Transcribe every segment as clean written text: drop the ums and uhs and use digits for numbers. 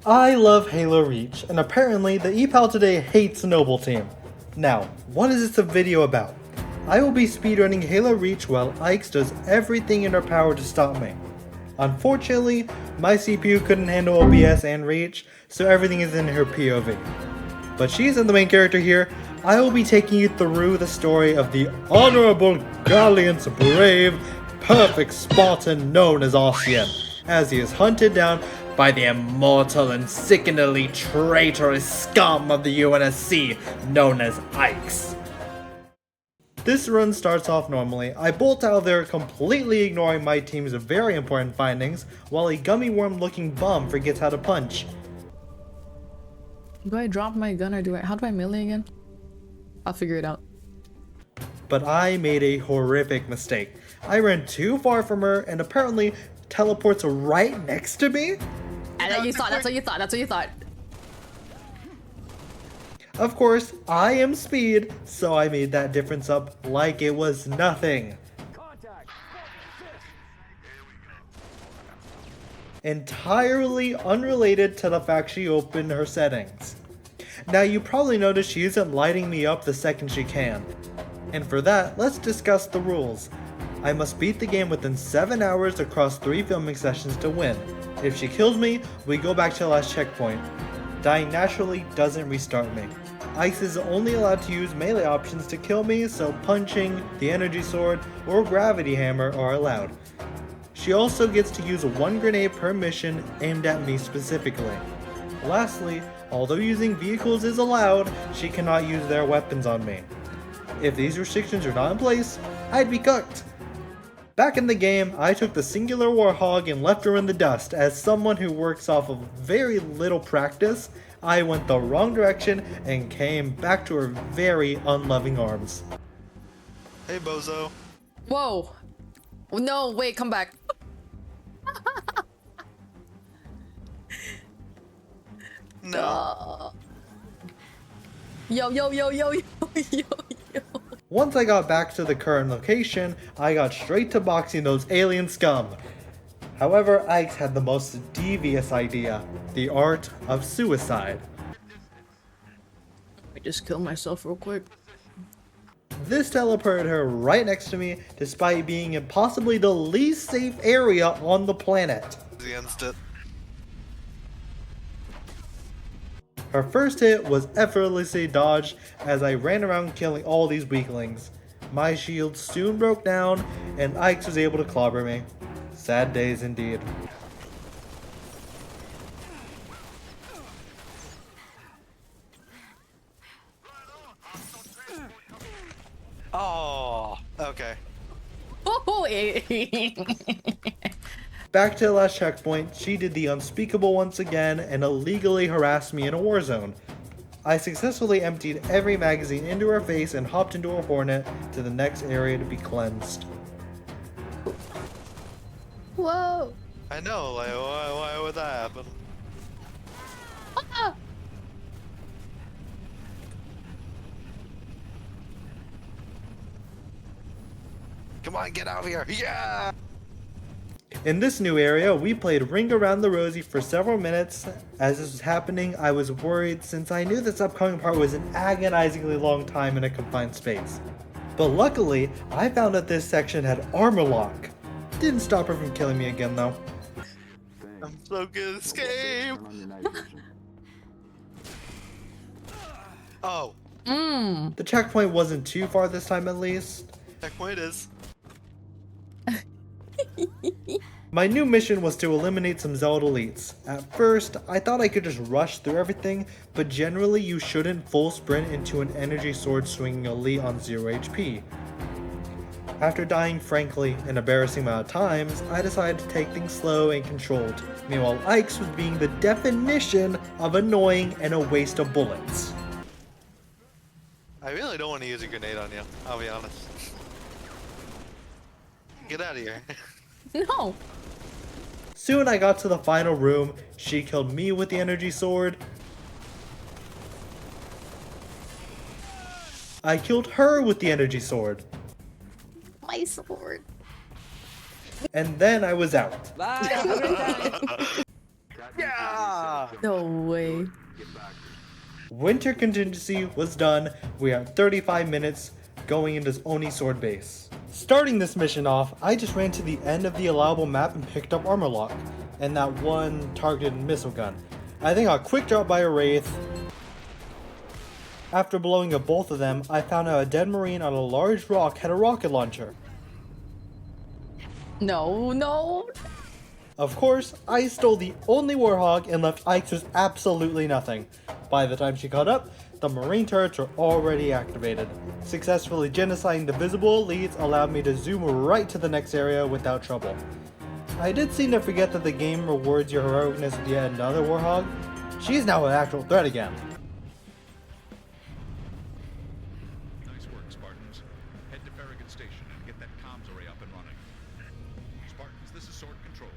I love Halo Reach, and apparently the Epal today hates Noble Team. Now, what is this a video about? I will be speedrunning Halo Reach while Ike's does everything in her power to stop me. Unfortunately, my CPU couldn't handle OBS and Reach, so everything is in her POV. But she isn't the main character here. I will be taking you through the story of the honorable, gallant, brave, perfect Spartan known as Arcian, as he is hunted down by the immortal and sickeningly traitorous scum of the UNSC known as Ikes. This run starts off normally. I bolt out of there completely ignoring my team's very important findings, while a gummy worm looking bum forgets how to punch. Do I drop my gun or how do I melee again? I'll figure it out. But I made a horrific mistake. I ran too far from her and apparently teleports right next to me? And you thought, that's what you thought, that's what you thought. Of course, I am speed, so I made that difference up like it was nothing. Entirely unrelated to the fact she opened her settings. Now you probably noticed she isn't lighting me up the second she can. And for that, let's discuss the rules. I must beat the game within 7 hours across 3 filming sessions to win. If she kills me, we go back to the last checkpoint. Dying naturally doesn't restart me. Ice is only allowed to use melee options to kill me, so punching, the energy sword, or gravity hammer are allowed. She also gets to use 1 grenade per mission aimed at me specifically. Lastly, although using vehicles is allowed, she cannot use their weapons on me. If these restrictions are not in place, I'd be cooked. Back in the game, I took the singular warhog and left her in the dust. As someone who works off of very little practice, I went the wrong direction and came back to her very unloving arms. Hey, bozo. Whoa. No, wait, come back. No. Yo, yo, yo, yo, yo, yo, yo. Once I got back to the current location, I got straight to boxing those alien scum. However, Ike's had the most devious idea, the art of suicide. I just killed myself real quick. This teleported her right next to me, despite being in possibly the least safe area on the planet. Against it. Her first hit was effortlessly dodged as I ran around killing all these weaklings. My shield soon broke down and Ike's was able to clobber me. Sad days indeed. Oh, okay. Oh, Back to the last checkpoint, she did the unspeakable once again and illegally harassed me in a war zone. I successfully emptied every magazine into her face and hopped into a hornet to the next area to be cleansed. Whoa. I know, like, why would that happen? Ah. Come on, get out of here. Yeah! In this new area, we played Ring Around the Rosie for several minutes. As this was happening, I was worried since I knew this upcoming part was an agonizingly long time in a confined space. But luckily, I found that this section had armor lock. Didn't stop her from killing me again though. I'm so good. Escape! Oh, The checkpoint wasn't too far this time at least. checkpoint is. My new mission was to eliminate some Zelda elites. At first, I thought I could just rush through everything, but generally you shouldn't full sprint into an energy sword swinging elite on 0 HP. After dying frankly an embarrassing amount of times, I decided to take things slow and controlled. Meanwhile, Ike's was being the definition of annoying and a waste of bullets. I really don't want to use a grenade on you, I'll be honest. Get out of here. No. Soon I got to the final room. She killed me with the energy sword. I killed her with the energy sword. My sword. And then I was out. Bye. Yeah! No way. Winter Contingency was done. We are 35 minutes going into Oni Sword Base. Starting this mission off, I just ran to the end of the allowable map and picked up Armor Lock and that one targeted missile gun. I think I got quick drop by a Wraith. After blowing up both of them, I found out a dead Marine on a large rock had a rocket launcher. No, no. Of course, I stole the only Warhog and left Ike's with absolutely nothing. By the time she caught up, the Marine turrets were already activated. Successfully genociding the visible elites allowed me to zoom right to the next area without trouble. I did seem to forget that the game rewards your heroicness with yet another Warhog. She's now an actual threat again. Nice work, Spartans. Head to Farragut Station and get that comms array up and running. Spartans, this is Sword Control.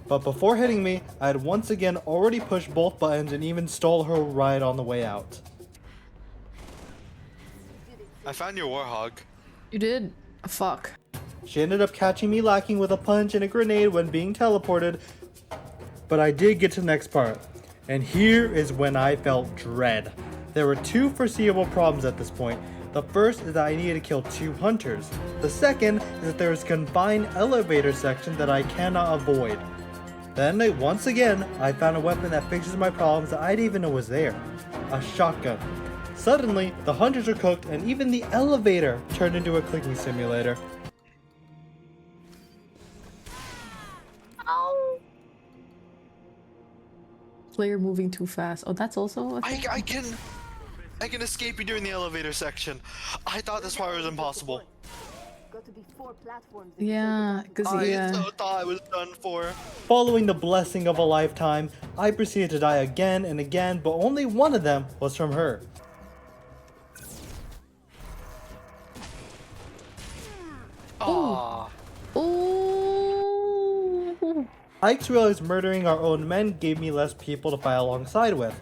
But before hitting me, I had once again already pushed both buttons and even stole her ride on the way out. I found your Warhog. You did? Fuck. She ended up catching me lacking with a punch and a grenade when being teleported, but I did get to the next part. And here is when I felt dread. There were two foreseeable problems at this point. The first is that I needed to kill 2 hunters. The second is that there is a confined elevator section that I cannot avoid. Then, once again, I found a weapon that fixes my problems that I didn't even know was there. A shotgun. Suddenly, the hunters are cooked and even the elevator turned into a clicking simulator. Ow. Player moving too fast. Oh, that's also a thing? I can escape you during the elevator section. I thought this part was impossible. Got to be 4 platforms. Yeah, because I so thought I was done for. Following the blessing of a lifetime, I proceeded to die again and again, but only one of them was from her. Aww. Ooh. I realized murdering our own men gave me less people to fight alongside with.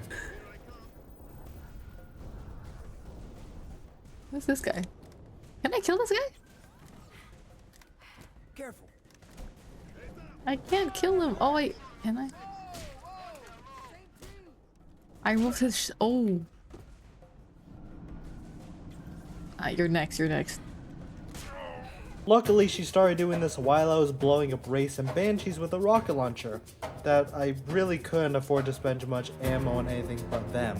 Who's this guy? Can I kill this guy? Careful. I can't kill him. Oh wait, can I? I removed his oh. You're next, you're next. Luckily, she started doing this while I was blowing up Wraiths and Banshees with a rocket launcher, that I really couldn't afford to spend much ammo on anything but them.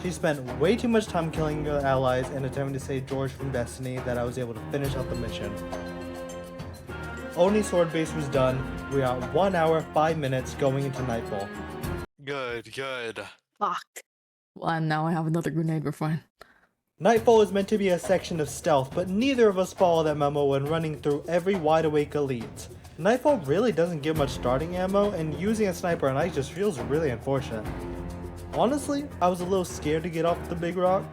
She spent way too much time killing her allies and attempting to save George from Destiny that I was able to finish out the mission. Oni Sword Base was done. We are 1 hour, 5 minutes going into Nightfall. Good, good. Fuck. Well, and now I have another grenade, we're fine. Nightfall is meant to be a section of stealth, but neither of us follow that memo when running through every wide-awake elite. Nightfall really doesn't give much starting ammo, and using a sniper on ice just feels really unfortunate. Honestly, I was a little scared to get off the big rock.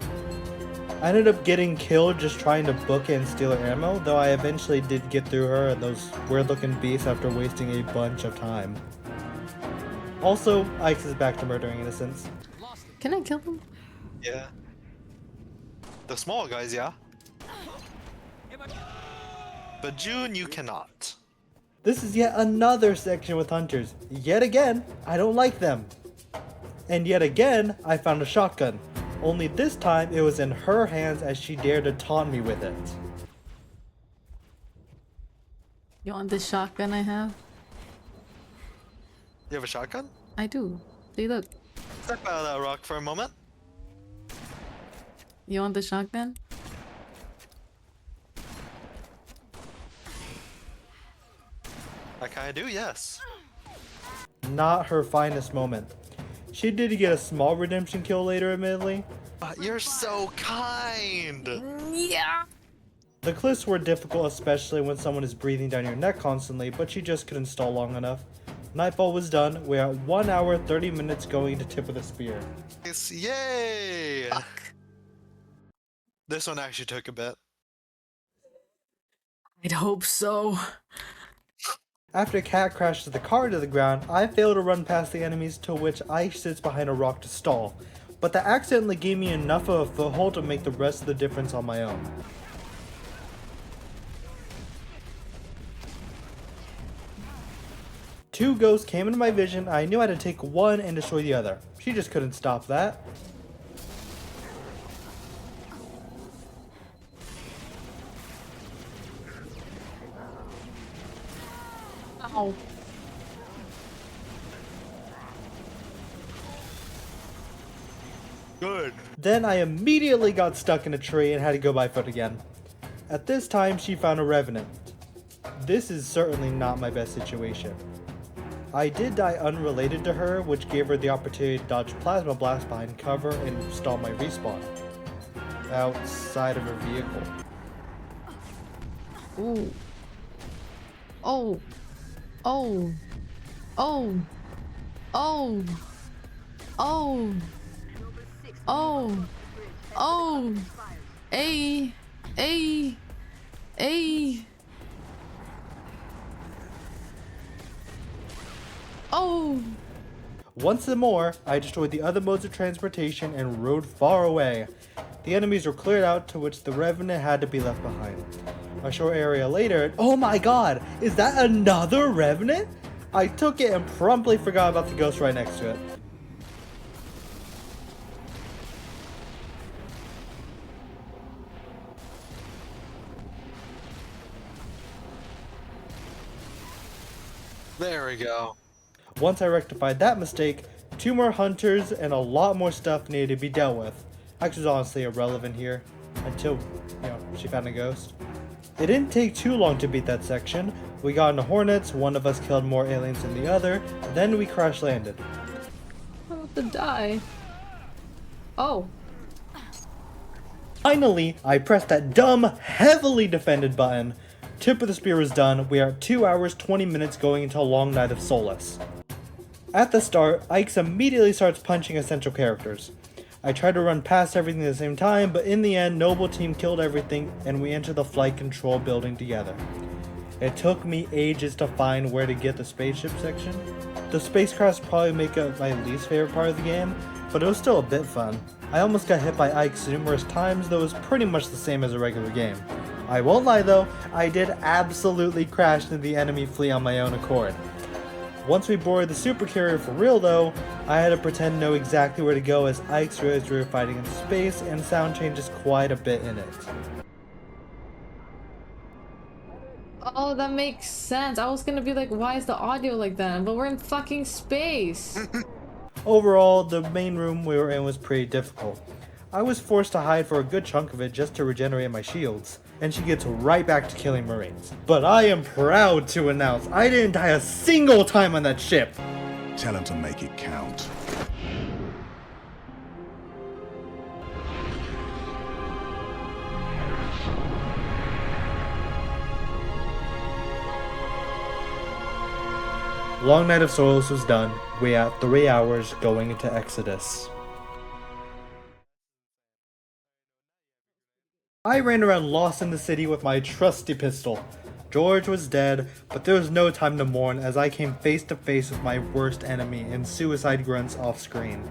I ended up getting killed just trying to book and steal her ammo, though I eventually did get through her and those weird-looking beasts after wasting a bunch of time. Also, Ike's is back to murdering innocents. Can I kill him? Yeah. The small guys, yeah. But June, you cannot. This is yet another section with hunters. Yet again, I don't like them. And yet again, I found a shotgun. Only this time, it was in her hands as she dared to taunt me with it. You want this shotgun I have? You have a shotgun? I do. See, look. Step out of that rock for a moment. You want the shotgun? I kinda do, yes. Not her finest moment. She did get a small redemption kill later, admittedly. You're so kind. Yeah. The cliffs were difficult, especially when someone is breathing down your neck constantly, but she just couldn't stall long enough. Nightfall was done. We're at 1 hour, 30 minutes going to tip of the spear. Yes, yay! Fuck. This one actually took a bit. I'd hope so. After Cat crashes the car to the ground, I fail to run past the enemies, to which Ike sits behind a rock to stall. But that accidentally gave me enough of a foothold to make the rest of the difference on my own. two ghosts came into my vision. I knew I had to take one and destroy the other. She just couldn't stop that. Ow. Good. Then I immediately got stuck in a tree and had to go by foot again. At this time, she found a revenant. This is certainly not my best situation. I did die unrelated to her, which gave her the opportunity to dodge plasma blast behind cover and stall my respawn outside of her vehicle. Ooh. Oh. Oh. Oh. Oh. Oh. Oh. Oh. A. A. A. Oh. Once more, I destroyed the other modes of transportation and rode far away. The enemies were cleared out, to which the Revenant had to be left behind. A short area later, oh my god, is that another Revenant? I took it and promptly forgot about the ghost right next to it. There we go. Once I rectified that mistake, 2 more hunters and a lot more stuff needed to be dealt with. Axe was honestly irrelevant here, until, she found a ghost. It didn't take too long to beat that section. We got into hornets, one of us killed more aliens than the other, then we crash landed. I'm about to die. Oh. Finally, I pressed that dumb, heavily defended button. Tip of the spear was done. We are at 2 hours 20 minutes going into a long night of Solace. At the start, Ike's immediately starts punching essential characters. I tried to run past everything at the same time, but in the end, Noble Team killed everything and we entered the flight control building together. It took me ages to find where to get the spaceship section. The spacecrafts probably make up my least favorite part of the game, but it was still a bit fun. I almost got hit by Ike's numerous times, though it was pretty much the same as a regular game. I won't lie though, I did absolutely crash into the enemy fleet on my own accord. Once we boarded the supercarrier for real though, I had to pretend to know exactly where to go as Ike's realized we were fighting in space and sound changes quite a bit in it. Oh, that makes sense. I was gonna be like, why is the audio like that? But we're in fucking space. Overall, the main room we were in was pretty difficult. I was forced to hide for a good chunk of it just to regenerate my shields, and she gets right back to killing Marines. But I am proud to announce I didn't die a single time on that ship! Tell him to make it count. Long Night of Solace was done. We had 3 hours going into Exodus. I ran around lost in the city with my trusty pistol. George was dead, but there was no time to mourn as I came face to face with my worst enemy in Suicide Grunts off screen.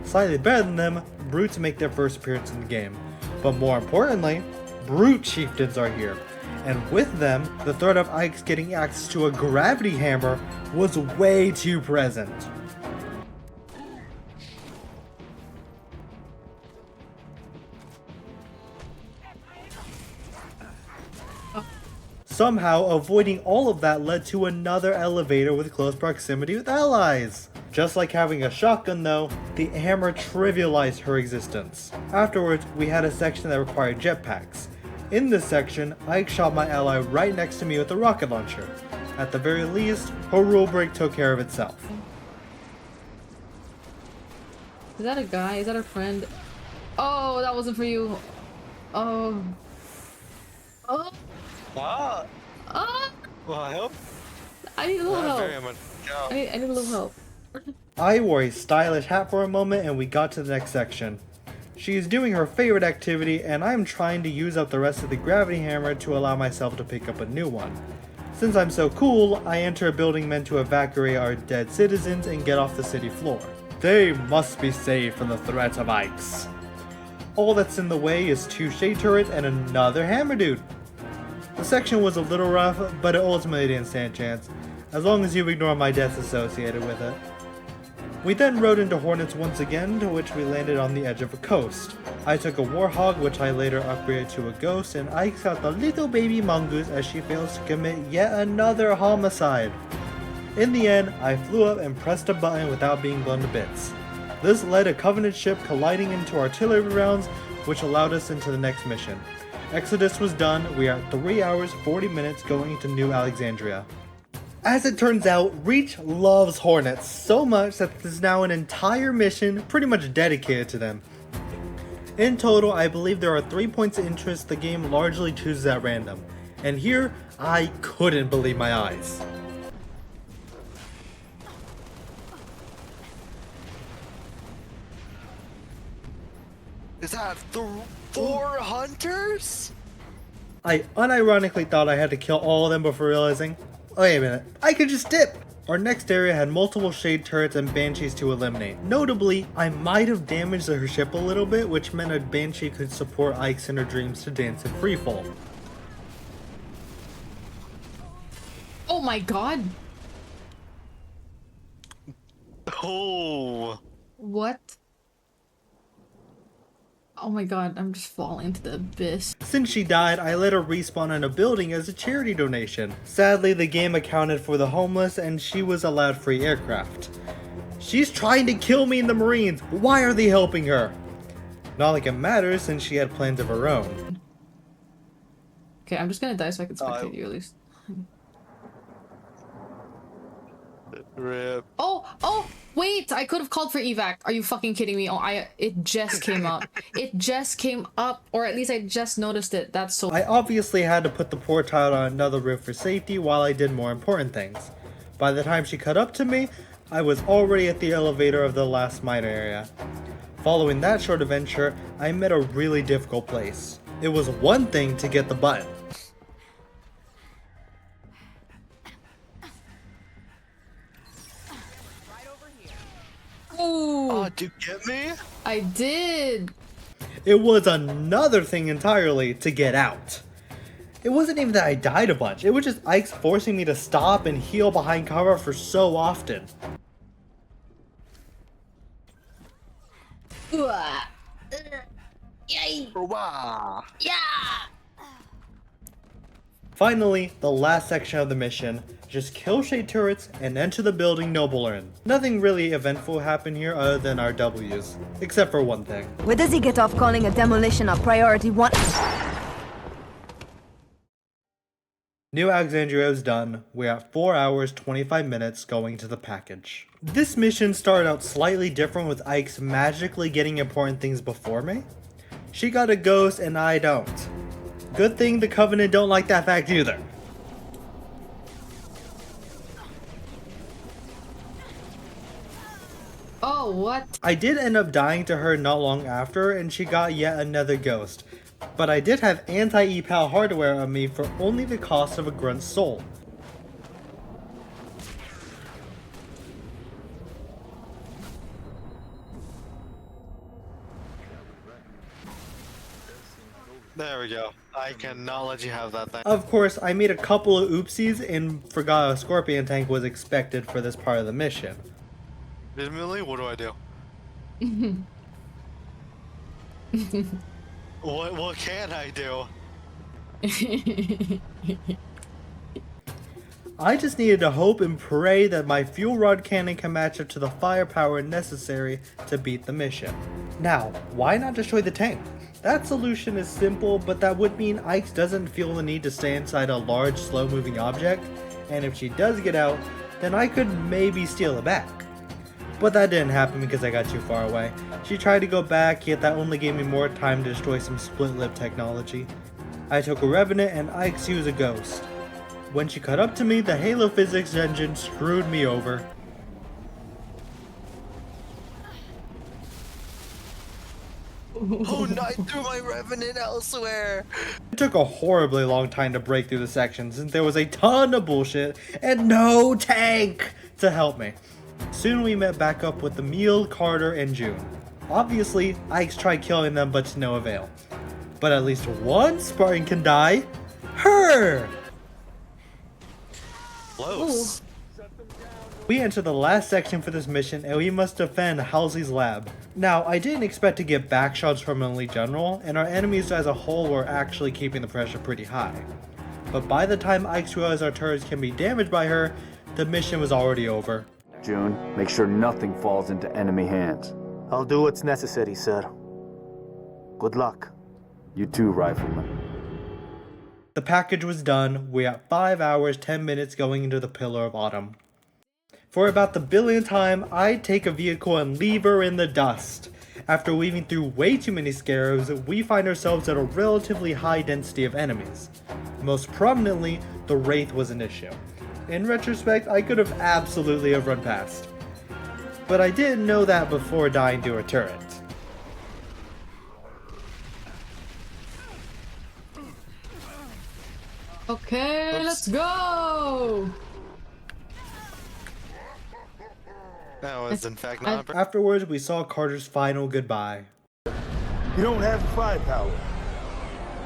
Slightly better than them, Brutes make their first appearance in the game. But more importantly, Brute Chieftains are here. And with them, the threat of Ike's getting access to a gravity hammer was way too present. Somehow, avoiding all of that led to another elevator with close proximity with allies. Just like having a shotgun though, the hammer trivialized her existence. Afterwards, we had a section that required jetpacks. In this section, Ike shot my ally right next to me with a rocket launcher. At the very least, her rule break took care of itself. Is that a guy? Is that a friend? Oh, that wasn't for you. Oh. Oh. Ah, Oh. will I help? I need a little Not help. very much. No. I need a little help. I wore a stylish hat for a moment and we got to the next section. She is doing her favorite activity and I'm trying to use up the rest of the gravity hammer to allow myself to pick up a new one. Since I'm so cool, I enter a building meant to evacuate our dead citizens and get off the city floor. They must be saved from the threat of Ike's. All that's in the way is 2 shade turrets and another hammer dude. The section was a little rough, but it ultimately didn't stand a chance, as long as you ignore my deaths associated with it. We then rode into Hornets once again, to which we landed on the edge of a coast. I took a Warhog, which I later upgraded to a Ghost, and Ike got the little baby mongoose as she fails to commit yet another homicide. In the end, I flew up and pressed a button without being blown to bits. This led a Covenant ship colliding into artillery rounds, which allowed us into the next mission. Exodus was done. We are at 3 hours 40 minutes going into New Alexandria. As it turns out, Reach loves Hornets so much that there's now an entire mission pretty much dedicated to them. In total, I believe there are 3 points of interest the game largely chooses at random. And here, I couldn't believe my eyes. Is that 4 hunters? I unironically thought I had to kill all of them before realizing, wait a minute, I could just dip! Our next area had multiple shade turrets and banshees to eliminate. Notably, I might have damaged her ship a little bit, which meant a banshee could support Ike's in her dreams to dance in freefall. Oh my god! Oh. What? Oh my god, I'm just falling into the abyss. Since she died, I let her respawn in a building as a charity donation. Sadly, the game accounted for the homeless and she was allowed free aircraft. She's trying to kill me in the Marines. Why are they helping her? Not like it matters since she had plans of her own. Okay, I'm just gonna die so I can spectate you at least. Rip. Oh, wait! I could have called for evac. Are you fucking kidding me? Oh, it just came up. It just came up, or at least I just noticed it. That's so. I obviously had to put the poor child on another roof for safety while I did more important things. By the time she caught up to me, I was already at the elevator of the last mine area. Following that short adventure, I met a really difficult place. It was one thing to get the button. Ooh, Oh, did you get me? I did. It was another thing entirely to get out. It wasn't even that I died a bunch, it was just Ike's forcing me to stop and heal behind cover for so often. Yay! Wow. Yeah! Finally, the last section of the mission. Just kill shade turrets and enter the building Noble are in. Nothing really eventful happened here other than our W's. Except for one thing. Where does he get off calling a demolition a priority one? New Alexandria is done. We're at 4 hours 25 minutes going to the package. This mission started out slightly different with Ike's magically getting important things before me. She got a ghost and I don't. Good thing the Covenant don't like that fact either. Oh, what? I did end up dying to her not long after and she got yet another ghost. But I did have anti-Epal hardware on me for only the cost of a grunt's soul. There we go. I cannot let you have that thing. Of course, I made a couple of oopsies and forgot a scorpion tank was expected for this part of the mission. Legitimately, what do I do? What can I do? I just needed to hope and pray that my fuel rod cannon can match up to the firepower necessary to beat the mission. Now, why not destroy the tank? That solution is simple, but that would mean Ike doesn't feel the need to stay inside a large, slow-moving object, and if she does get out, then I could maybe steal it back. But that didn't happen because I got too far away. She tried to go back, yet that only gave me more time to destroy some split-lip technology. I took a Revenant and Ike's used a Ghost. When she caught up to me, the Halo physics engine screwed me over. Oh no, I threw my Revenant elsewhere! It took a horribly long time to break through the section since there was a ton of bullshit and no tank to help me. Soon we met back up with Emil, Carter, and June. Obviously, Ike's tried killing them but to no avail. But at least one Spartan can die. Her! Close. We enter the last section for this mission and we must defend Halsey's lab. Now, I didn't expect to get backshots from an elite general, and our enemies as a whole were actually keeping the pressure pretty high. But by the time Ike's realized our turrets can be damaged by her, the mission was already over. June, make sure nothing falls into enemy hands. I'll do what's necessary, sir. Good luck. You too, Rifleman. The package was done. We had 5 hours, 10 minutes going into the Pillar of Autumn. For about the billionth time, I take a vehicle and leave her in the dust. After weaving through way too many scarabs, we find ourselves at a relatively high density of enemies. Most prominently, the Wraith was an issue. In retrospect, I could have absolutely have run past. But I didn't know that before dying to a turret. Okay, let's go! That was in fact not. Afterwards, we saw Carter's final goodbye. You don't have the firepower.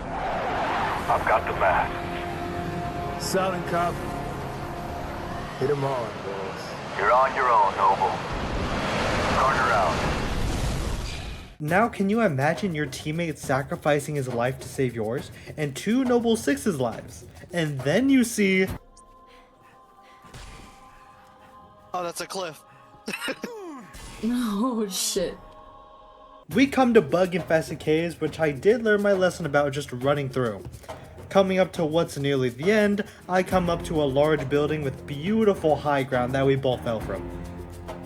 I've got the mask. Silent cop. Hit him hard, boss. You're on your own, Noble. Carter out. Now can you imagine your teammate sacrificing his life to save yours, and 2 Noble Six's lives? And then you see... Oh, that's a cliff. Oh shit. We come to bug-infested caves, which I did learn my lesson about just running through. Coming up to what's nearly the end, I come up to a large building with beautiful high ground that we both fell from.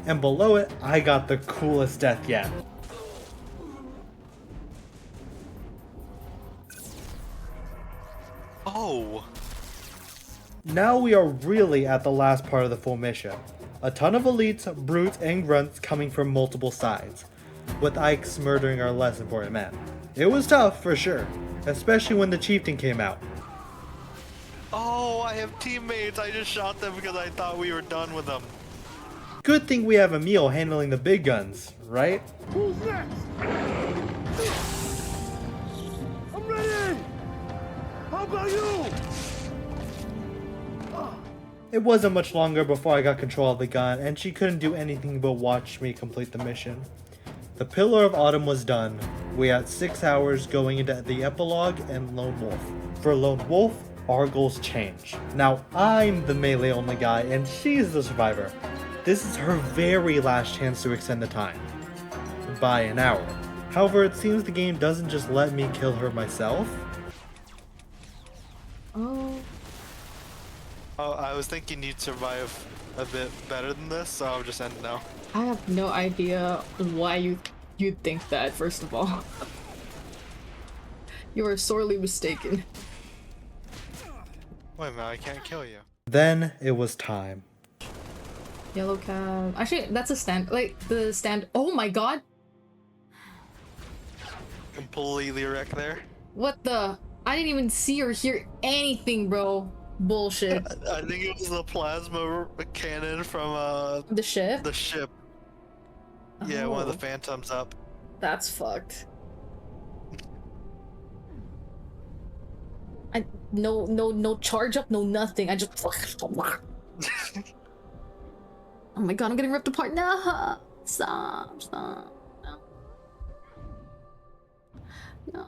And below it, I got the coolest death yet. Oh. Now we are really at the last part of the full mission. A ton of elites, brutes, and grunts coming from multiple sides, with Ike's murdering our less important men. It was tough, for sure, especially when the chieftain came out. Oh, I have teammates. I just shot them because I thought we were done with them. Good thing we have Emil handling the big guns, right? Who's next? I'm ready! How about you? It wasn't much longer before I got control of the gun, and she couldn't do anything but watch me complete the mission. The Pillar of Autumn was done. We had 6 hours going into the epilogue and Lone Wolf. For Lone Wolf, our goals change. Now I'm the melee only guy, and she's the survivor. This is her very last chance to extend the time. By an hour. However, it seems the game doesn't just let me kill her myself. Oh. Oh, I was thinking you'd survive a bit better than this, so I'll just end now. I have no idea why you'd think that, first of all. You are sorely mistaken. Wait a minute, I can't kill you. Then it was time. Yellow cab. Actually, that's a stand. Like, the stand. Oh my god! Completely wrecked there. What the? I didn't even see or hear anything, bro. Bullshit. I think it was the plasma cannon from The ship? the ship. Yeah, one of the Oh. phantoms up. That's fucked. No charge up, no nothing. I just. Oh my god, I'm getting ripped apart. No! Stop. No.